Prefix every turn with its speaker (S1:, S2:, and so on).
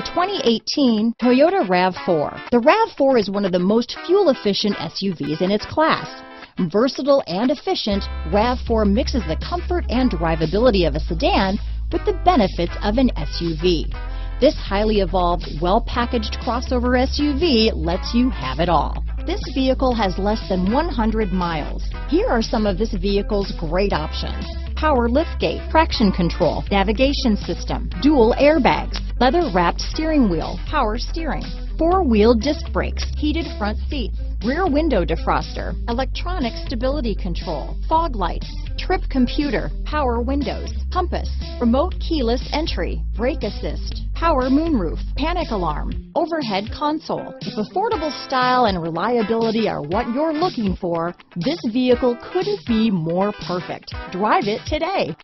S1: 2018 Toyota RAV4. The RAV4 is one of the most fuel-efficient SUVs in its class. Versatile and efficient, RAV4 mixes the comfort and drivability of a sedan with the benefits of an SUV. This highly evolved, well-packaged crossover SUV lets you have it all. This vehicle has less than 100 miles. Here are some of this vehicle's great options: power liftgate, traction control, navigation system, dual airbags, leather-wrapped steering wheel, power steering, four-wheel disc brakes, heated front seats, rear window defroster, electronic stability control, fog lights, trip computer, power windows, compass, remote keyless entry, brake assist, power moonroof, panic alarm, overhead console. If affordable style and reliability are what you're looking for, this vehicle couldn't be more perfect. Drive it today.